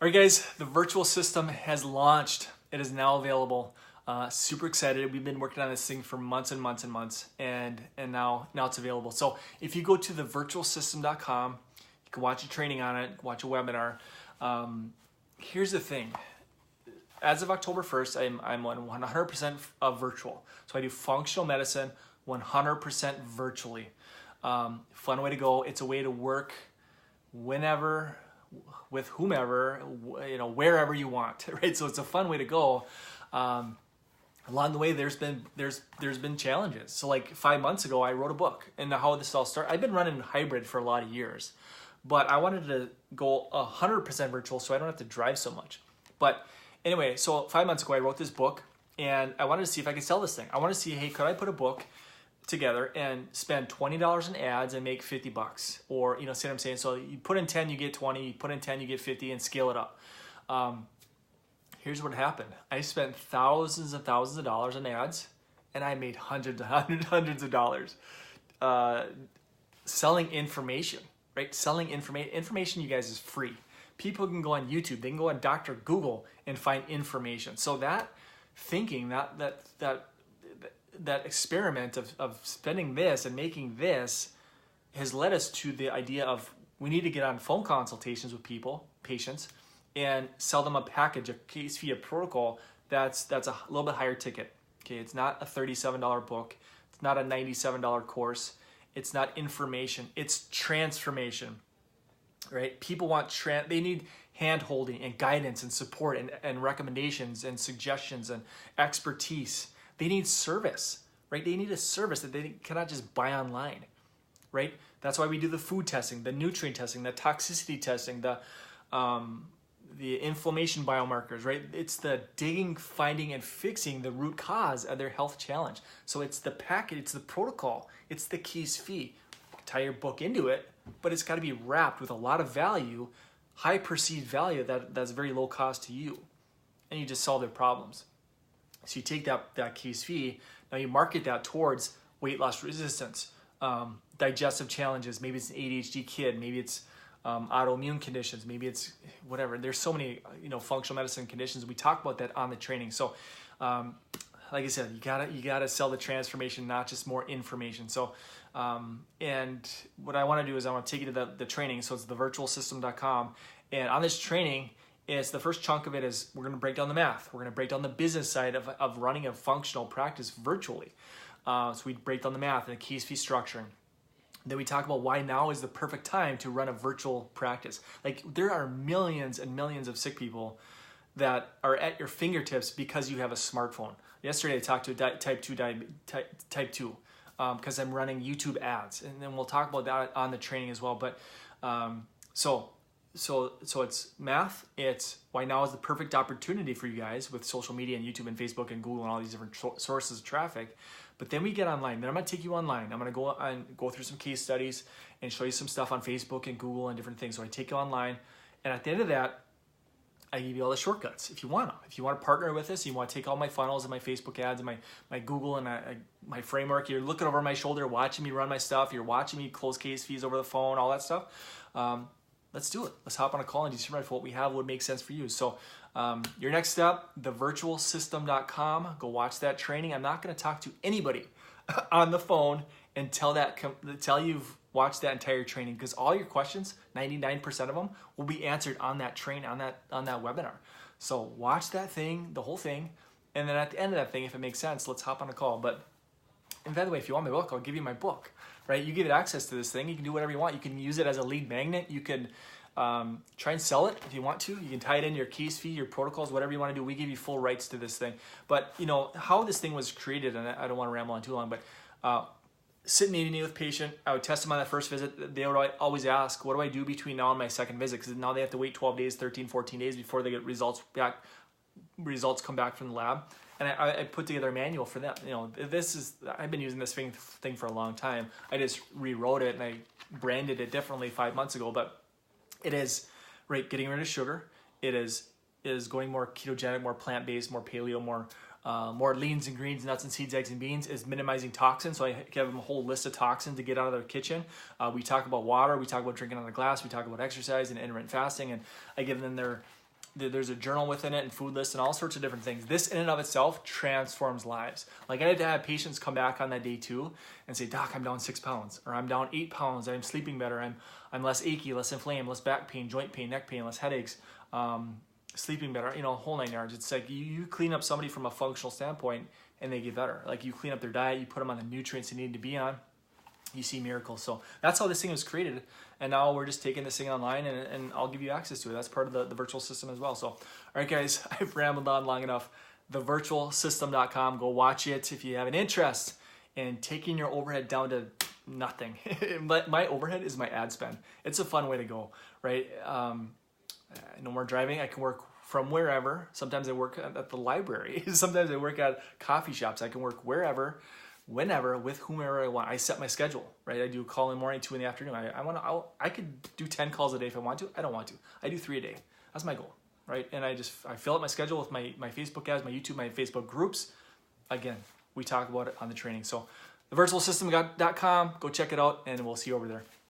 All right, guys, the virtual system has launched. It is now available. Super excited. We've been working on this thing for months and months and months, and now it's available. So if you go to thevirtualsystem.com, you can watch a training on it, watch a webinar. Here's the thing. As of October 1st, I'm on 100% of virtual. So I do functional medicine 100% virtually. Fun way to go. It's a way to work whenever, with whomever, wherever you want, right? So it's a fun way to go. Along the way, there's been challenges. So like 5 months ago, I wrote a book, and how this all started. I've been running hybrid for a lot of years, but I wanted to go 100% virtual so I don't have to drive so much. But anyway, so 5 months ago, I wrote this book, and I wanted to see if I could sell this thing. I wanted to see, hey, could I put a book together and spend $20 in ads and make $50, or see what I'm saying? So you put in 10, you get 20. You put in 10, you get 50, and scale it up. Here's what happened. I spent thousands and thousands of dollars in ads, and I made hundreds of dollars selling information. Right? Selling information, you guys, is free. People can go on YouTube. They can go on Dr. Google and find information. So that thinking, that experiment of spending this and making this has led us to the idea of we need to get on phone consultations with patients, and sell them a package, a case fee, a protocol that's a little bit higher ticket. Okay, it's not a $37 book. It's not a $97 course. It's not information. It's transformation. Right? People want they need hand holding and guidance and support and recommendations and suggestions and expertise. They need service, right? They need a service that they cannot just buy online, right? That's why we do the food testing, the nutrient testing, the toxicity testing, the inflammation biomarkers, right? It's the digging, finding, and fixing the root cause of their health challenge. So it's the packet, it's the protocol, it's the case fee. Tie your book into it, but it's got to be wrapped with a lot of value, high perceived value that's very low cost to you, and you just solve their problems. So you take that case fee, now you market that towards weight loss resistance, digestive challenges. Maybe it's an ADHD kid, maybe it's autoimmune conditions, maybe it's whatever. There's so many functional medicine conditions. We talk about that on the training. So like I said, you gotta sell the transformation, not just more information. So and what I want to do is I want to take you to the training. So it's thevirtualsystem.com, and on this training, it's the first chunk of it is we're going to break down the math. We're going to break down the business side of running a functional practice virtually. So we break down the math and the case fee structuring. Then we talk about why now is the perfect time to run a virtual practice. Like, there are millions and millions of sick people that are at your fingertips because you have a smartphone. Yesterday I talked to type 2 because I'm running YouTube ads, and then we'll talk about that on the training as well. But so it's math. It's why now is the perfect opportunity for you guys with social media and YouTube and Facebook and Google and all these different sources of traffic. But then we get online. Then I'm going to take you online. I'm going to go through some case studies and show you some stuff on Facebook and Google and different things. So I take you online, and at the end of that, I give you all the shortcuts if you want them. If you want to partner with us, you want to take all my funnels and my Facebook ads and my Google and my framework. You're looking over my shoulder, watching me run my stuff. You're watching me close case fees over the phone, all that stuff. Let's do it. Let's hop on a call and decide what we have would make sense for you. So your next step, thevirtualsystem.com. Go watch that training. I'm not going to talk to anybody on the phone until you've watched that entire training, because all your questions, 99% of them, will be answered on that on that webinar. So watch that thing, the whole thing, and then at the end of that thing, if it makes sense, let's hop on a call. And by the way, if you want my book, I'll give you my book. Right? You get access to this thing. You can do whatever you want. You can use it as a lead magnet. You can try and sell it if you want to. You can tie it in your case fee, your protocols, whatever you want to do. We give you full rights to this thing. But how this thing was created, and I don't want to ramble on too long, but sitting meeting with a patient, I would test them on that first visit. They would always ask, what do I do between now and my second visit? Because now they have to wait 12 days, 13, 14 days before they get results come back from the lab. And I put together a manual for them. I've been using this thing for a long time. I just rewrote it and I branded it differently 5 months ago. But it is, right, getting rid of sugar. It is going more ketogenic, more plant-based, more paleo, more leans and greens, nuts and seeds, eggs and beans. Is minimizing toxins. So I give them a whole list of toxins to get out of their kitchen. We talk about water. We talk about drinking out of glass. We talk about exercise and intermittent fasting. And I give them their There's a journal within it and food lists and all sorts of different things. This in and of itself transforms lives. Like I had to have patients come back on that day 2 and say, Doc, I'm down 6 pounds, or I'm down 8 pounds, I'm sleeping better, I'm less achy, less inflamed, less back pain, joint pain, neck pain, less headaches, sleeping better, whole 9 yards. It's like you clean up somebody from a functional standpoint and they get better. Like you clean up their diet, you put them on the nutrients they need to be on, you see miracles. So that's how this thing was created. And now we're just taking this thing online and I'll give you access to it. That's part of the virtual system as well. So, all right, guys, I've rambled on long enough. Thevirtualsystem.com. Go watch it if you have an interest in taking your overhead down to nothing. My overhead is my ad spend. It's a fun way to go, right? No more driving. I can work from wherever. Sometimes I work at the library. Sometimes I work at coffee shops. I can work wherever, whenever, with whomever I want. I set my schedule, right? I do a call in the morning, 2 in the afternoon. I could do 10 calls a day if I want to. I don't want to. I do 3 a day. That's my goal, right? And I fill up my schedule with my Facebook ads, my YouTube, my Facebook groups. Again, we talk about it on the training. So thevirtualsystem.com, go check it out, and we'll see you over there.